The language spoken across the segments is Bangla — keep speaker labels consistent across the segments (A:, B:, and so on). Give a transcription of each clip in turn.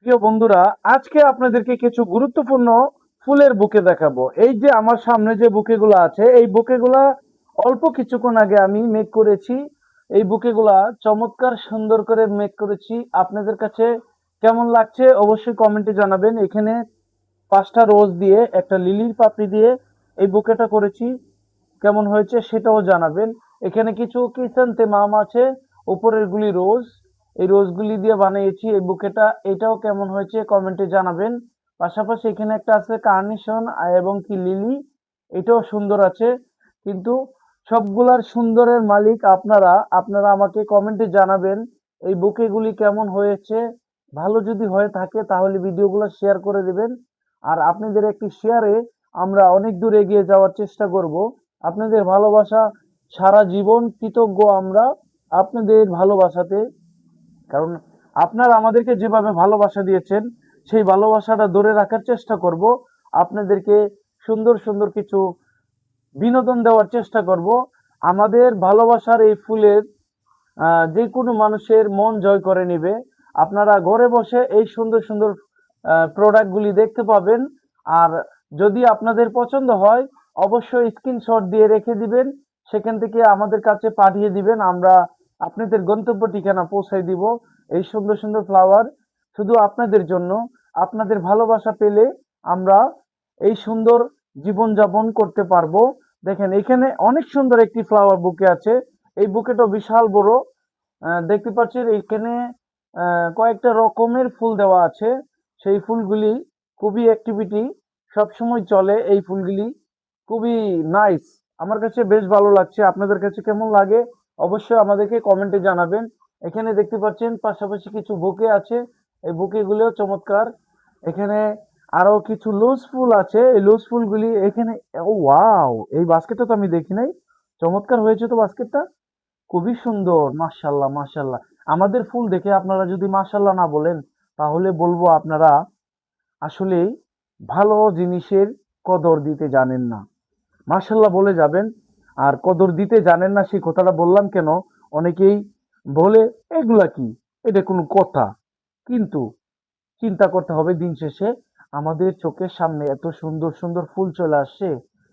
A: প্রিয় বন্ধুরা, আজকে আপনাদেরকে কিছু গুরুত্বপূর্ণ ফুলের বুকে দেখাবো। এই যে আমার সামনে যে বুকেগুলো আছে, এই বুকেগুলা অল্প কিছুক্ষণ আগে আমি মেক করেছি। এই বুকেগুলা চমৎকার সুন্দর করে মেক করেছি। আপনাদের কাছে কেমন লাগছে অবশ্যই কমেন্টে জানাবেন। এখানে 5টা রোজ দিয়ে একটা লিলির পাপড়ি দিয়ে এই বুকেটা করেছি। কেমন হয়েছে সেটাও জানাবেন। এখানে কিছু ক্রিসেন্থেমাম আছে, উপরের গুলি রোজ। এই রোজগুলি দিয়ে বানিয়েছি এই বুকেটা। এটাও কেমন হয়েছে কমেন্টে জানাবেন। পাশাপাশি এখানে একটা আছে কার্নেশন এবং কি লিলি, এটাও সুন্দর আছে। কিন্তু সবগুলার সুন্দরের মালিক আপনারা। আপনারা আমাকে কমেন্টে জানাবেন এই বুকেগুলি কেমন হয়েছে। ভালো যদি হয়ে থাকে তাহলে ভিডিওগুলো শেয়ার করে দিবেন। আর আপনাদের একটি শেয়ারে আমরা অনেক দূর এগিয়ে যাওয়ার চেষ্টা করব। আপনাদের ভালোবাসা সারা জীবন কৃতজ্ঞ আমরা আপনাদের ভালোবাসাতে। কারণ আপনারা আমাদেরকে যেভাবে ভালোবাসা দিয়েছেন সেই ভালোবাসাটা ধরে রাখার চেষ্টা করব। আপনাদেরকে সুন্দর সুন্দর কিছু বিনোদন দেওয়ার চেষ্টা করব। আমাদের ভালোবাসার এই ফুলের যে কোনো মানুষের মন জয় করে নেবে। আপনারা ঘরে বসে এই সুন্দর সুন্দর প্রোডাক্টগুলি দেখতে পাবেন। আর যদি আপনাদের পছন্দ হয় অবশ্যই স্ক্রিনশট দিয়ে রেখে দিবেন। সেখান থেকে আমাদের কাছে পাঠিয়ে দিবেন, আমরা আপনাদের গন্তব্য ঠিকানা পৌঁছায় দিব। এই সুন্দর সুন্দর ফ্লাওয়ার শুধু আপনাদের জন্য। আপনাদের ভালোবাসা পেলে আমরা এই সুন্দর জীবনযাপন করতে পারবো। দেখেন এখানে অনেক সুন্দর একটি ফ্লাওয়ার বুকে আছে। এই বুকেটা বিশাল বড়। দেখতে পাচ্ছেন এখানে কয়েকটা রকমের ফুল দেওয়া আছে। সেই ফুলগুলি খুবই অ্যাক্টিভিটি, সবসময় চলে এই ফুলগুলি। খুবই নাইস, আমার কাছে বেশ ভালো লাগছে। আপনাদের কাছে কেমন লাগে অবশ্যই আমাদেরকে কমেন্টে জানাবেন। এখানে দেখতে পাচ্ছেন পাশাপাশি কিছু বুকে আছে। এই বুকেগুলো চমৎকার। এখানে আরো কিছু লুজ ফুল আছে। এই লুজ ফুলগুলি এখানে, ও ওয়াও, এই বাস্কেটটা তো আমি দেখি নাই। চমৎকার হয়েছে তো বাস্কেটটা, খুবই সুন্দর। মাশাল্লাহ মাশাল্লাহ। আমাদের ফুল দেখে আপনারা যদি মাশাল্লাহ না বলেন তাহলে বলবো আপনারা আসলেই ভালো জিনিসের কদর দিতে জানেন না। মাশাল্লাহ বলে যাবেন। আর কদর দিতে জানেন না সেই কথাটা বললাম কেন, অনেকেই বলে এগুলা কি, এটা কোনো কথা। কিন্তু চিন্তা করতে হবে দিন শেষে আমাদের চোখের সামনে এত সুন্দর সুন্দর ফুল চলে আসছে।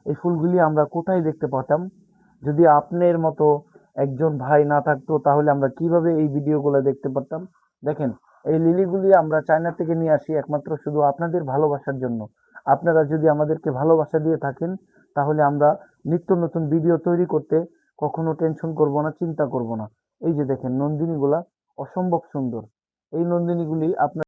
A: এই ফুলগুলি আমরা কোথায় দেখতে পেতাম? যদি আপনার মতো একজন ভাই না থাকতো তাহলে আমরা কিভাবে এই ভিডিওগুলো দেখতে পারতাম? দেখেন, এই লিলিগুলি আমরা চায়না থেকে নিয়ে আসি একমাত্র শুধু আপনাদের ভালোবাসার জন্য। আপনারা যদি আমাদেরকে ভালোবাসা দিয়ে থাকেন তাহলে আমরা নিত্য নতুন ভিডিও তৈরি করতে কখনো টেনশন করব না, চিন্তা করব না। এই যে দেখেন নন্দিনীগুলা অসম্ভব সুন্দর। এই নন্দিনীগুলি আপনার